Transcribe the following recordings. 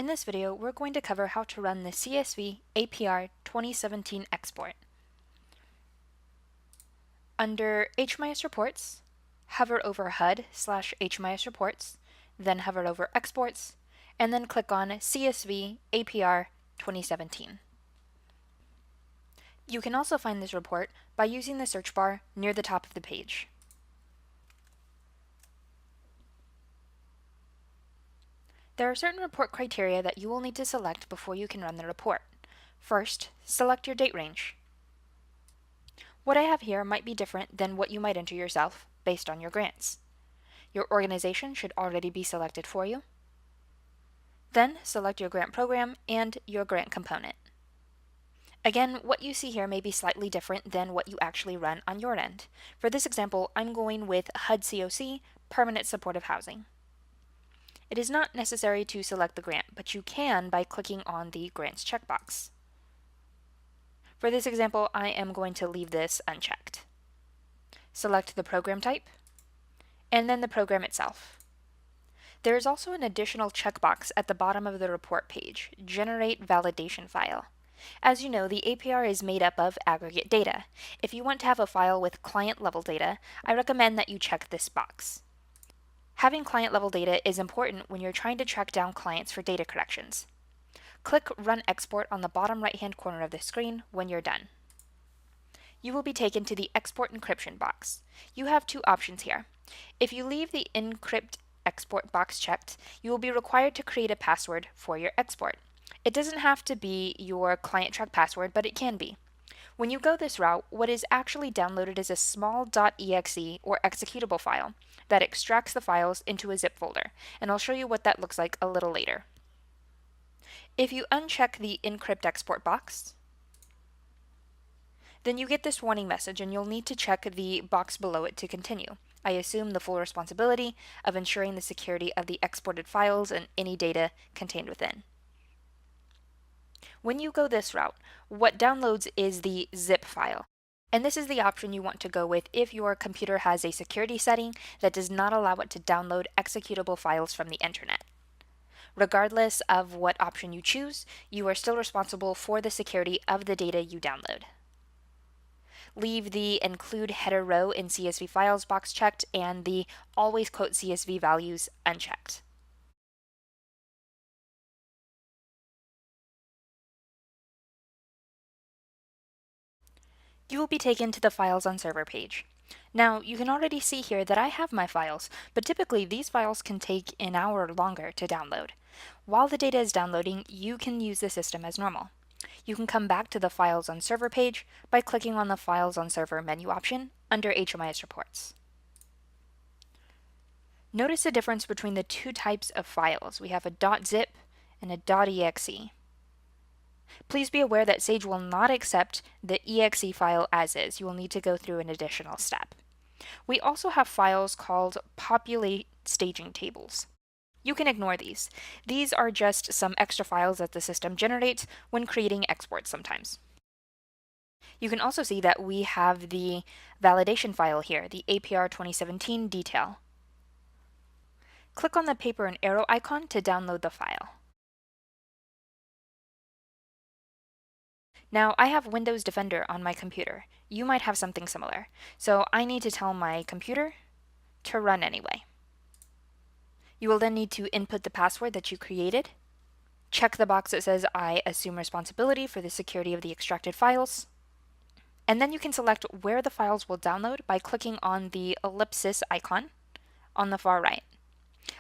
In this video, we're going to cover how to run the CSV APR 2017 export. Under HMIS reports, hover over HUD/HMIS reports, then hover over exports, and then click on CSV APR 2017. You can also find this report by using the search bar near the top of the page. There are certain report criteria that you will need to select before you can run the report. First, select your date range. What I have here might be different than what you might enter yourself based on your grants. Your organization should already be selected for you. Then select your grant program and your grant component. Again, what you see here may be slightly different than what you actually run on your end. For this example, I'm going with HUD COC, Permanent Supportive Housing. It is not necessary to select the grant, but you can by clicking on the Grants checkbox. For this example, I am going to leave this unchecked. Select the program type, and then the program itself. There is also an additional checkbox at the bottom of the report page, Generate Validation File. As you know, the APR is made up of aggregate data. If you want to have a file with client-level data, I recommend that you check this box. Having client-level data is important when you're trying to track down clients for data corrections. Click Run Export on the bottom right-hand corner of the screen when you're done. You will be taken to the Export Encryption box. You have two options here. If you leave the Encrypt Export box checked, you will be required to create a password for your export. It doesn't have to be your client track password, but it can be. When you go this route, what is actually downloaded is a small .exe or executable file that extracts the files into a zip folder, and I'll show you what that looks like a little later. If you uncheck the Encrypt Export box, then you get this warning message and you'll need to check the box below it to continue. I assume the full responsibility of ensuring the security of the exported files and any data contained within. When you go this route, what downloads is the zip file. And this is the option you want to go with if your computer has a security setting that does not allow it to download executable files from the internet. Regardless of what option you choose, you are still responsible for the security of the data you download. Leave the Include Header Row in CSV Files box checked and the Always Quote CSV Values unchecked. You will be taken to the Files on Server page. Now, you can already see here that I have my files, but typically these files can take an hour or longer to download. While the data is downloading, you can use the system as normal. You can come back to the Files on Server page by clicking on the Files on Server menu option under HMIS reports. Notice the difference between the two types of files. We have a .zip and a .exe. Please be aware that Sage will not accept the exe file as is. You will need to go through an additional step. We also have files called populate staging tables. You can ignore these. These are just some extra files that the system generates when creating exports sometimes. You can also see that we have the validation file here, the APR 2017 detail. Click on the paper and arrow icon to download the file. Now, I have Windows Defender on my computer. You might have something similar. So I need to tell my computer to run anyway. You will then need to input the password that you created. Check the box that says I assume responsibility for the security of the extracted files. And then you can select where the files will download by clicking on the ellipsis icon on the far right.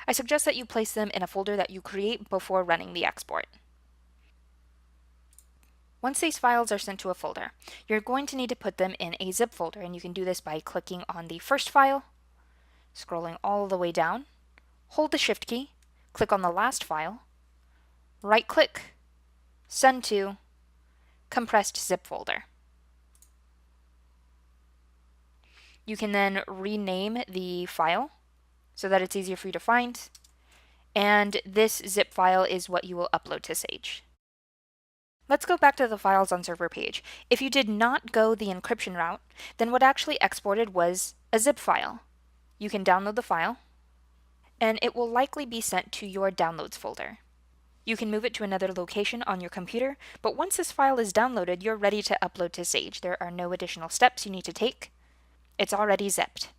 I suggest that you place them in a folder that you create before running the export. Once these files are sent to a folder, you're going to need to put them in a zip folder, and you can do this by clicking on the first file, scrolling all the way down, hold the Shift key, click on the last file, right-click, Send to, Compressed Zip Folder. You can then rename the file so that it's easier for you to find, and this zip file is what you will upload to Sage. Let's go back to the Files on Server page. If you did not go the encryption route, then what actually exported was a zip file. You can download the file, and it will likely be sent to your Downloads folder. You can move it to another location on your computer, but once this file is downloaded, you're ready to upload to Sage. There are no additional steps you need to take. It's already zipped.